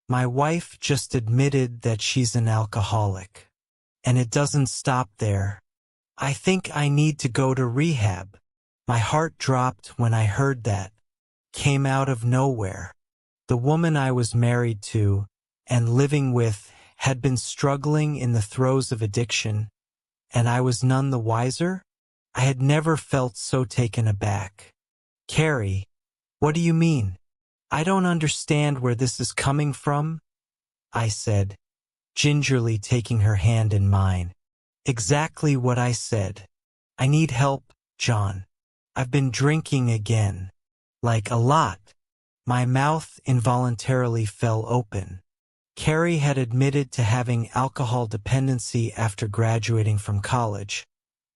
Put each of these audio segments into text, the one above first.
My wife just admitted that she's an alcoholic. And it doesn't stop there. I think I need to go to rehab. My heart dropped when I heard that. Came out of nowhere. The woman I was married to and living with had been struggling in the throes of addiction, and I was none the wiser? I had never felt so taken aback. Carrie, what do you mean? I don't understand where this is coming from, I said, gingerly taking her hand in mine. Exactly what I said. I need help, John. I've been drinking again. Like a lot. My mouth involuntarily fell open. Carrie had admitted to having alcohol dependency after graduating from college,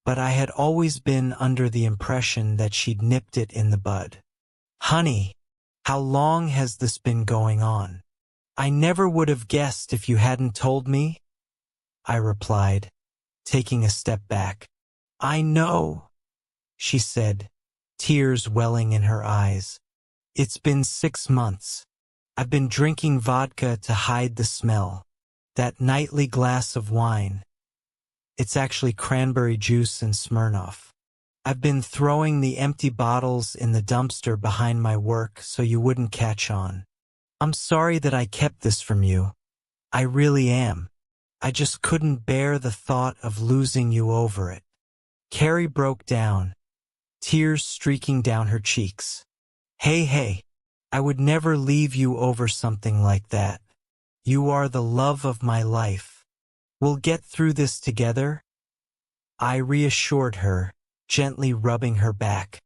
but I had always been under the impression that she'd nipped it in the bud. Honey, how long has this been going on? I never would have guessed if you hadn't told me, I replied, taking a step back. I know, she said, tears welling in her eyes. It's been 6 months. I've been drinking vodka to hide the smell. That nightly glass of wine. It's actually cranberry juice and Smirnoff. I've been throwing the empty bottles in the dumpster behind my work so you wouldn't catch on. I'm sorry that I kept this from you. I really am. I just couldn't bear the thought of losing you over it. Carrie broke down, tears streaking down her cheeks. Hey, I would never leave you over something like that. You are the love of my life. We'll get through this together? I reassured her, gently rubbing her back.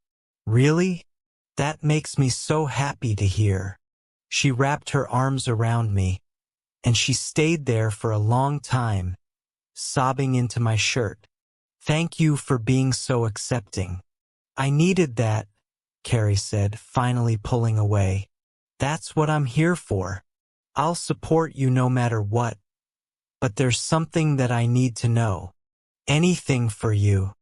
Really? That makes me so happy to hear. She wrapped her arms around me, and she stayed there for a long time, sobbing into my shirt. Thank you for being so accepting. I needed that, Carrie said, finally pulling away. That's what I'm here for. I'll support you no matter what. But there's something that I need to know. Anything for you.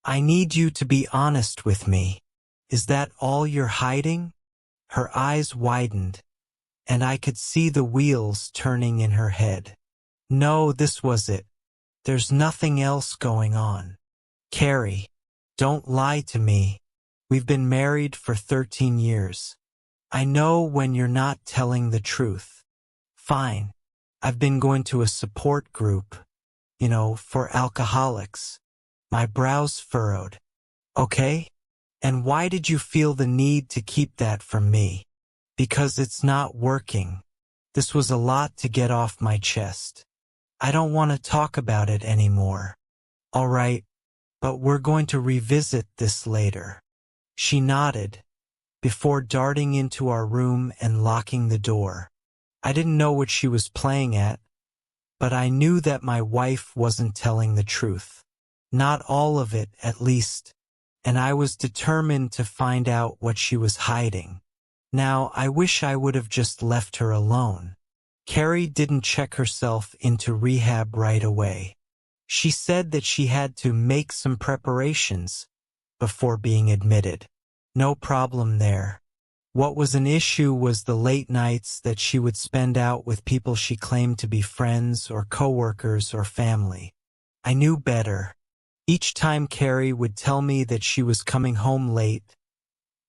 I need you to be honest with me. Is that all you're hiding? Her eyes widened, and I could see the wheels turning in her head. No, this was it. There's nothing else going on. Carrie, don't lie to me. We've been married for 13 years. I know when you're not telling the truth. Fine. I've been going to a support group, for alcoholics. My brows furrowed. Okay? And why did you feel the need to keep that from me? Because it's not working. This was a lot to get off my chest. I don't want to talk about it anymore. All right, but we're going to revisit this later. She nodded, before darting into our room and locking the door. I didn't know what she was playing at, but I knew that my wife wasn't telling the truth. Not all of it, at least, and I was determined to find out what she was hiding. Now, I wish I would have just left her alone. Carrie didn't check herself into rehab right away. She said that she had to make some preparations before being admitted. No problem there. What was an issue was the late nights that she would spend out with people she claimed to be friends or coworkers or family. I knew better. Each time Carrie would tell me that she was coming home late,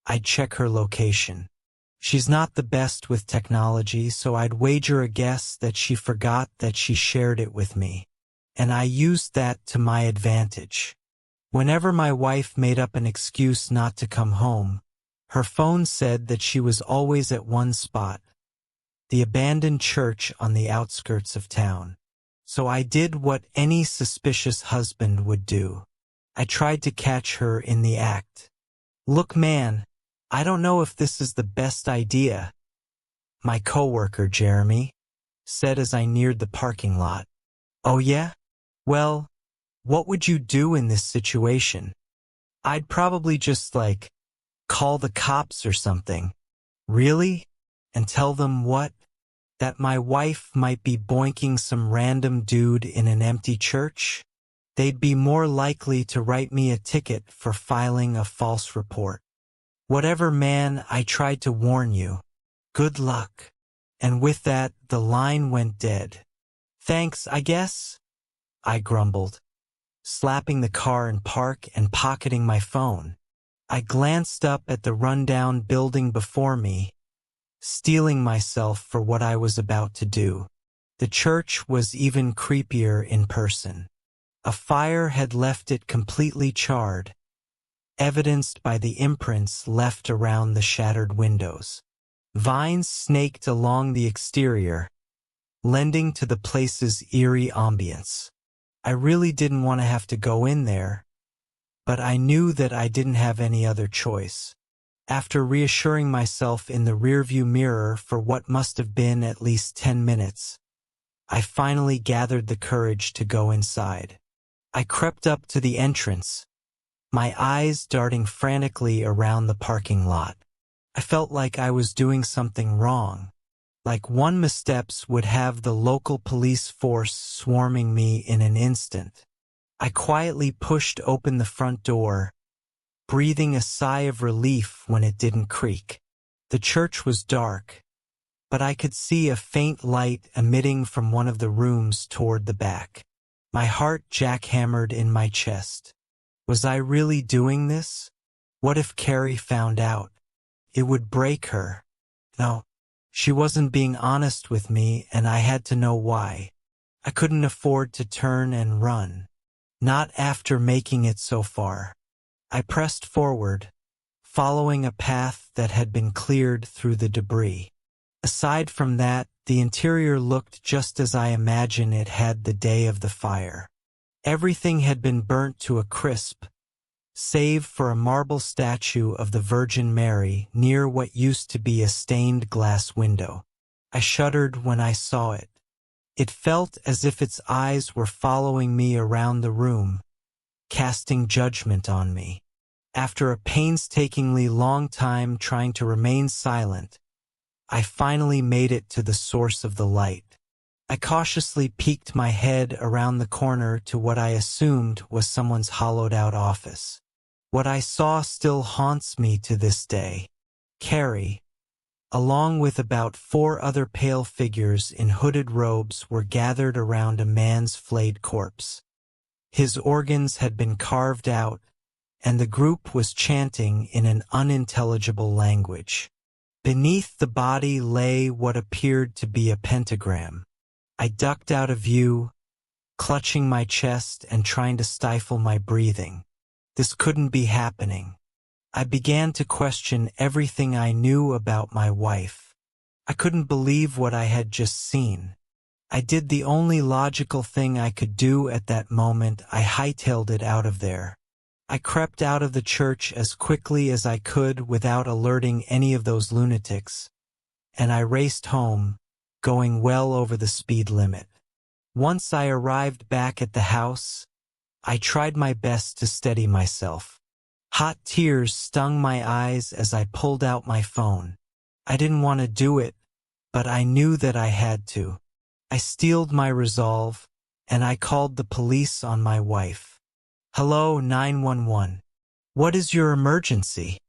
I'd check her location. She's not the best with technology, so I'd wager a guess that she forgot that she shared it with me. And I used that to my advantage. Whenever my wife made up an excuse not to come home, her phone said that she was always at one spot, the abandoned church on the outskirts of town. So I did what any suspicious husband would do. I tried to catch her in the act. Look, man, I don't know if this is the best idea, my coworker, Jeremy, said as I neared the parking lot. Oh yeah? Well, what would you do in this situation? I'd probably just, call the cops or something. Really? And tell them what? That my wife might be boinking some random dude in an empty church? They'd be more likely to write me a ticket for filing a false report. Whatever, man, I tried to warn you. Good luck. And with that, the line went dead. "Thanks, I guess," I grumbled, slapping the car in park and pocketing my phone. I glanced up at the rundown building before me, steeling myself for what I was about to do. The church was even creepier in person. A fire had left it completely charred, evidenced by the imprints left around the shattered windows. Vines snaked along the exterior, lending to the place's eerie ambience. I really didn't want to have to go in there, but I knew that I didn't have any other choice. After reassuring myself in the rearview mirror for what must have been at least 10 minutes, I finally gathered the courage to go inside. I crept up to the entrance, my eyes darting frantically around the parking lot. I felt like I was doing something wrong, like one missteps would have the local police force swarming me in an instant. I quietly pushed open the front door, breathing a sigh of relief when it didn't creak. The church was dark, but I could see a faint light emitting from one of the rooms toward the back. My heart jackhammered in my chest. Was I really doing this? What if Carrie found out? It would break her. No, she wasn't being honest with me, and I had to know why. I couldn't afford to turn and run. Not after making it so far. I pressed forward, following a path that had been cleared through the debris. Aside from that, the interior looked just as I imagined it had the day of the fire. Everything had been burnt to a crisp, save for a marble statue of the Virgin Mary near what used to be a stained glass window. I shuddered when I saw it. It felt as if its eyes were following me around the room, casting judgment on me. After a painstakingly long time trying to remain silent, I finally made it to the source of the light. I cautiously peeked my head around the corner to what I assumed was someone's hollowed-out office. What I saw still haunts me to this day. Carrie, along with about 4 other pale figures in hooded robes, were gathered around a man's flayed corpse. His organs had been carved out, and the group was chanting in an unintelligible language. Beneath the body lay what appeared to be a pentagram. I ducked out of view, clutching my chest and trying to stifle my breathing. This couldn't be happening. I began to question everything I knew about my wife. I couldn't believe what I had just seen. I did the only logical thing I could do at that moment. I hightailed it out of there. I crept out of the church as quickly as I could without alerting any of those lunatics, and I raced home, going well over the speed limit. Once I arrived back at the house, I tried my best to steady myself. Hot tears stung my eyes as I pulled out my phone. I didn't want to do it, but I knew that I had to. I steeled my resolve, and I called the police on my wife. "Hello, 911. What is your emergency?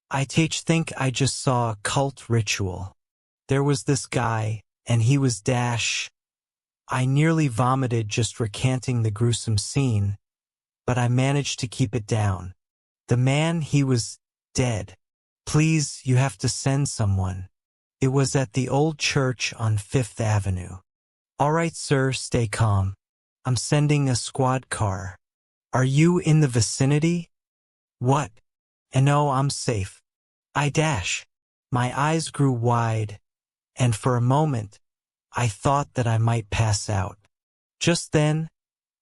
I think I just saw a cult ritual. There was this guy, and he was dash." I nearly vomited just recanting the gruesome scene, but I managed to keep it down. "The man, he was dead. Please, you have to send someone. It was at the old church on 5th Avenue. "All right, sir, stay calm. I'm sending a squad car. Are you in the vicinity?" "What? And no, I'm safe." I dash. My eyes grew wide, and for a moment, I thought that I might pass out. Just then,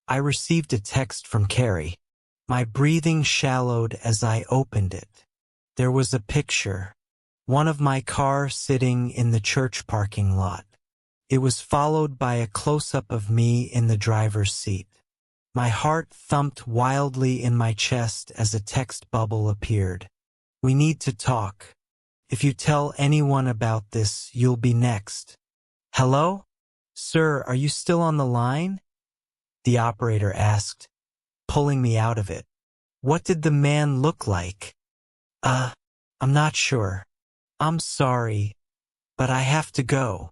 I received a text from Carrie. My breathing shallowed as I opened it. There was a picture, one of my car sitting in the church parking lot. It was followed by a close-up of me in the driver's seat. My heart thumped wildly in my chest as a text bubble appeared. "We need to talk. If you tell anyone about this, you'll be next." "Hello? Sir, are you still on the line?" the operator asked, pulling me out of it. "What did the man look like?" I'm not sure. I'm sorry, But I have to go.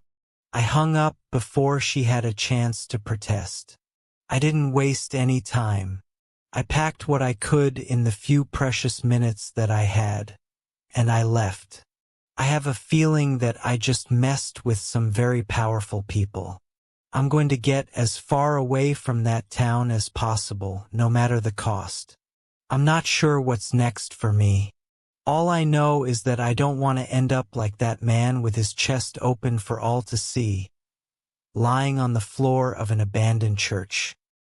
I hung up before she had a chance to protest. I didn't waste any time. I packed what I could in the few precious minutes that I had, and I left. I have a feeling that I just messed with some very powerful people. I'm going to get as far away from that town as possible, no matter the cost. I'm not sure what's next for me. All I know is that I don't want to end up like that man with his chest open for all to see, lying on the floor of an abandoned church.